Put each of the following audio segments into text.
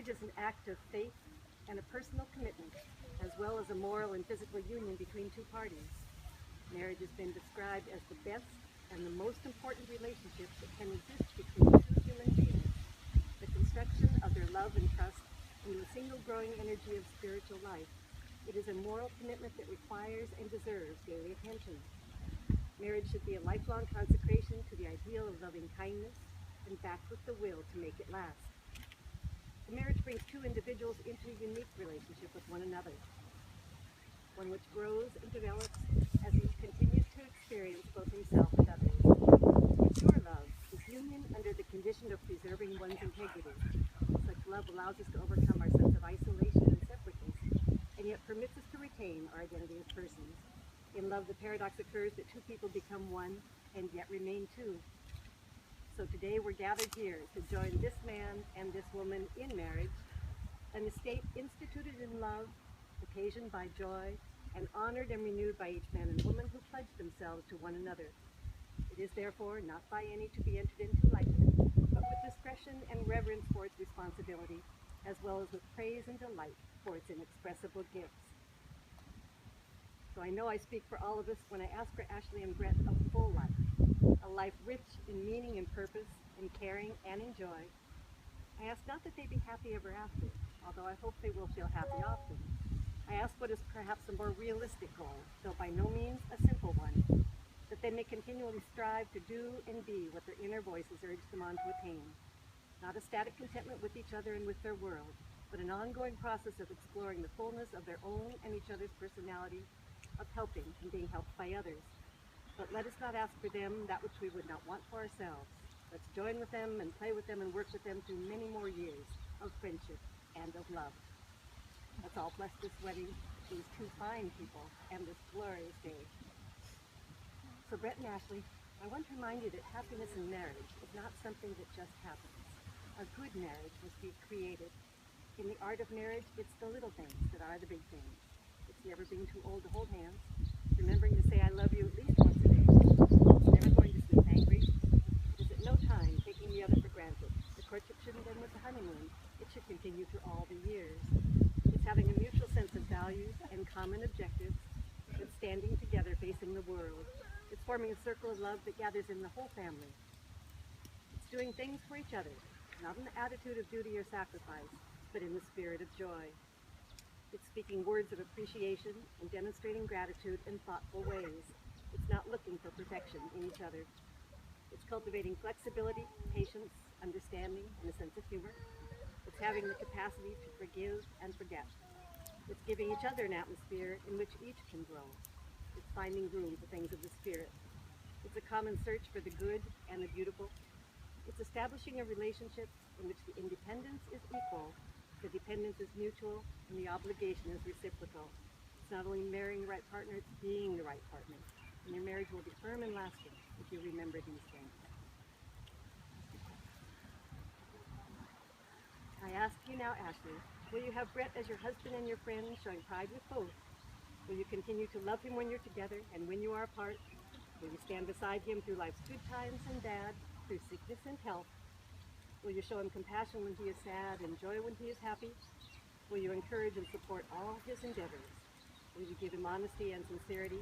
Marriage is an act of faith and a personal commitment, as well as a moral and physical union between two parties. Marriage has been described as the best and the most important relationship that can exist between two human beings. The construction of their love and trust into a single growing energy of spiritual life. It is a moral commitment that requires and deserves daily attention. Marriage should be a lifelong consecration to the ideal of loving kindness and backed with the will to make it last. The marriage brings two individuals into a unique relationship with one another, one which grows and develops as each continues to experience both himself and others. Pure love is union under the condition of preserving one's integrity. Such love allows us to overcome our sense of isolation and separateness, and yet permits us to retain our identity as persons. In love, the paradox occurs that two people become one and yet remain two. So today we're gathered here to join this man and this woman in marriage, an estate instituted in love, occasioned by joy, and honored and renewed by each man and woman who pledged themselves to one another. It is therefore not by any to be entered into lightly, but with discretion and reverence for its responsibility, as well as with praise and delight for its inexpressible gifts. So I know I speak for all of us when I ask for Ashley and Brett a full life, a life rich in meaning and purpose, in caring and in joy. I ask not that they be happy ever after, although I hope they will feel happy often. I ask what is perhaps a more realistic goal, though by no means a simple one, that they may continually strive to do and be what their inner voices urge them on to attain. Not a static contentment with each other and with their world, but an ongoing process of exploring the fullness of their own and each other's personality, of helping and being helped by others. But let us not ask for them that which we would not want for ourselves. Let's join with them and play with them and work with them through many more years of friendship and of love. Let's all bless this wedding, these two fine people, and this glorious day. So Brett and Ashley, I want to remind you that happiness in marriage is not something that just happens. A good marriage must be created. In the art of marriage, it's the little things that are the big things. It's never being too old to hold hands, remembering to say I love you at least once a day. It's never going to sleep angry. It is at no time taking the other for granted. The courtship shouldn't end with the honeymoon. It should continue through all the years. It's having a mutual sense of values and common objectives. It's standing together facing the world. It's forming a circle of love that gathers in the whole family. It's doing things for each other, not in the attitude of duty or sacrifice, but in the spirit of joy. It's speaking words of appreciation and demonstrating gratitude in thoughtful ways. It's not looking for perfection in each other. It's cultivating flexibility, patience, understanding, and a sense of humor. It's having the capacity to forgive and forget. It's giving each other an atmosphere in which each can grow. It's finding room for things of the spirit. It's a common search for the good and the beautiful. It's establishing a relationship in which the independence is equal, the dependence is mutual, and the obligation is reciprocal. It's not only marrying the right partner, it's being the right partner. And your marriage will be firm and lasting if you remember these things. I ask you now, Ashley, will you have Brett as your husband and your friend, showing pride with both? Will you continue to love him when you're together and when you are apart? Will you stand beside him through life's good times and bad, through sickness and health? Will you show him compassion when he is sad and joy when he is happy? Will you encourage and support all his endeavors? Will you give him honesty and sincerity?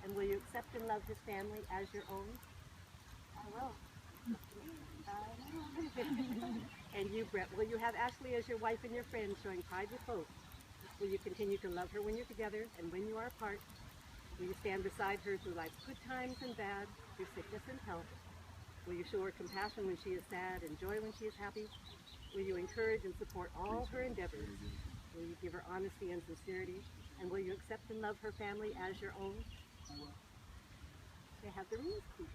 And will you accept and love his family as your own? I will. And you, Brett, will you have Ashley as your wife and your friend, showing pride with both? Will you continue to love her when you're together and when you are apart? Will you stand beside her through life's good times and bad, through sickness and health? Will you show her compassion when she is sad and joy when she is happy? Will you encourage and support all her endeavors? Will you give her honesty and sincerity? And will you accept and love her family as your own? They have the rings, please.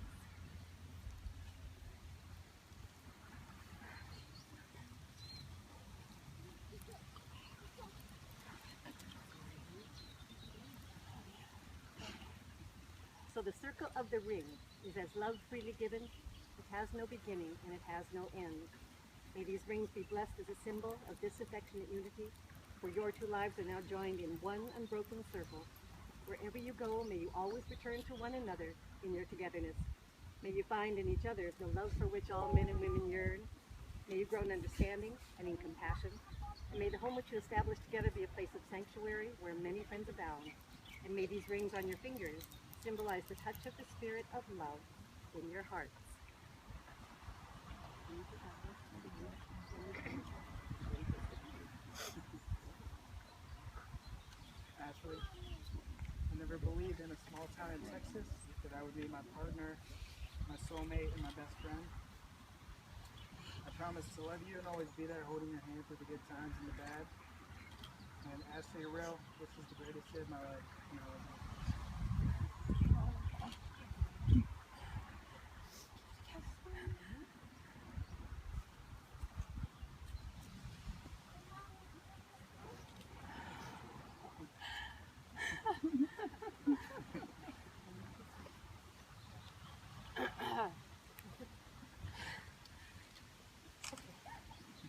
So the circle of the ring is as love freely given. It has no beginning and it has no end. May these rings be blessed as a symbol of this affectionate unity, for your two lives are now joined in one unbroken circle. Wherever you go, may you always return to one another in your togetherness. May you find in each other the love for which all men and women yearn. May you grow in understanding and in compassion. And may the home which you establish together be a place of sanctuary where many friends abound. And may these rings on your fingers symbolize the touch of the spirit of love in your hearts. Ashley, I never believed in a small town in Texas that I would meet my partner, my soulmate, and my best friend. I promise to love you and always be there holding your hand through the good times and the bad. And Ashley Real, this is the greatest day of my life. And I love you.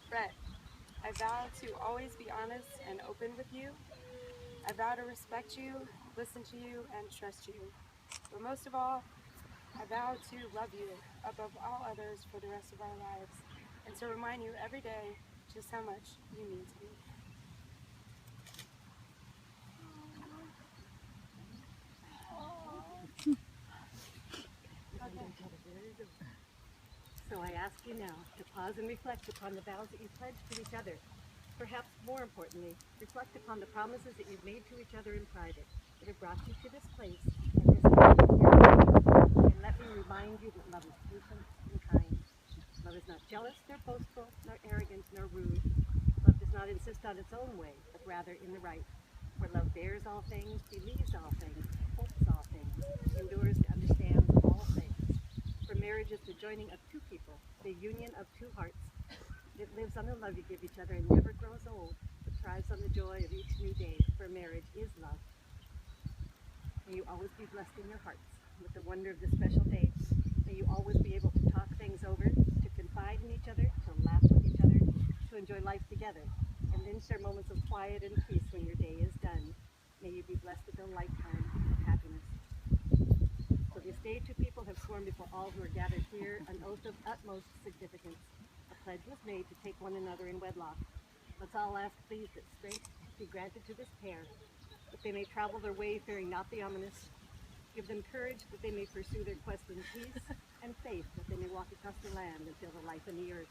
Brett, I vow to always be honest and open with you. I vow to respect you, listen to you, and trust you. But most of all, I vow to love you above all others for the rest of our lives, and to remind you every day just how much you mean to me. So I ask you now to pause and reflect upon the vows that you pledged to each other. Perhaps more importantly, reflect upon the promises that you've made to each other in private that have brought you to this place and this moment here. And let me remind you that love is patient and kind. Love is not jealous, nor boastful, nor arrogant, nor rude. Love does not insist on its own way, but rather in the right. For love bears all things, believes all things, hopes all things, endures to understand all things. For marriage is the joining of two people, the union of two hearts. It lives on the love you give each other and never grows old, but thrives on the joy of each new day, for marriage is love. May you always be blessed in your hearts with the wonder of this special day. May you always be able to talk things over, to confide in each other, to laugh with each other, to enjoy life together, and then share moments of quiet and peace when your day is done. May you be blessed with a lifetime of happiness. So this day, two people have sworn before all who are gathered here an oath of utmost significance. A pledge was made to take one another in wedlock. Let's all ask, please, that strength be granted to this pair, that they may travel their way fearing not the ominous. Give them courage that they may pursue their quest in peace, and faith that they may walk across the land and feel the life in the earth.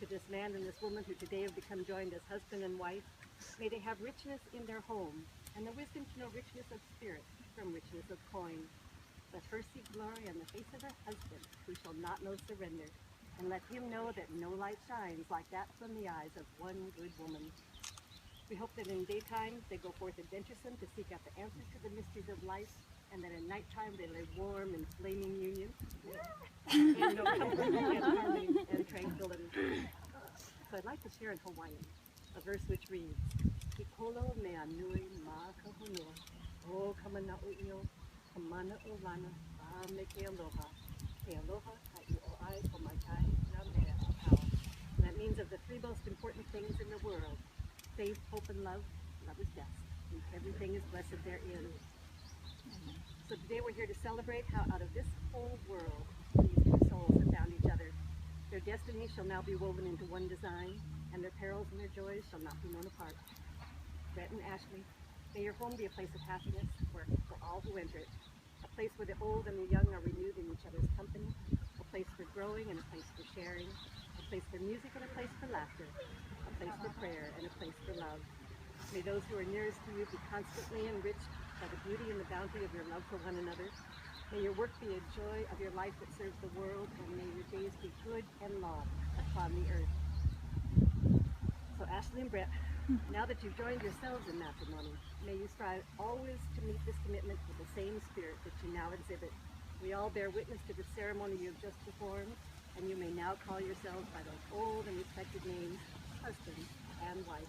To this man and this woman who today have become joined as husband and wife, may they have richness in their home, and the wisdom to know richness of spirit from richness of coin. Let her see glory on the face of her husband, who shall not know surrender, and let him know that no light shines like that from the eyes of one good woman. We hope that in daytime they go forth adventuresome to seek out the answers to the mysteries of life, and that in nighttime they live warm and flaming union, and no comfort and harmony and tranquility. So I'd like to share in Hawaiian a verse which reads, Hikolo mea nui ma kahonoa, o kamana'u io, kamana o lana, a me ke aloha ka I o ai ko mai kai na mea a pau. And that means of the three most important things in the world, faith, hope, and love, love is best, and everything is blessed therein. So today we're here to celebrate how out of this whole world, these two souls have found each other. Their destinies shall now be woven into one design, and their perils and their joys shall not be known apart. Brett and Ashley, may your home be a place of happiness for all who enter it, a place where the old and the young are renewed in each other's company, a place for growing and a place for sharing, a place for music and a place for laughter, a place for prayer and a place for love. May those who are nearest to you be constantly enriched by the beauty and the bounty of your love for one another. May your work be a joy of your life that serves the world, and may your days be good and long upon the earth. So Ashley and Brett, now that you've joined yourselves in matrimony, may you strive always to meet this commitment with the same spirit that you now exhibit. We all bear witness to the ceremony you have just performed, and you may now call yourselves by those old and respected names, husband and wife.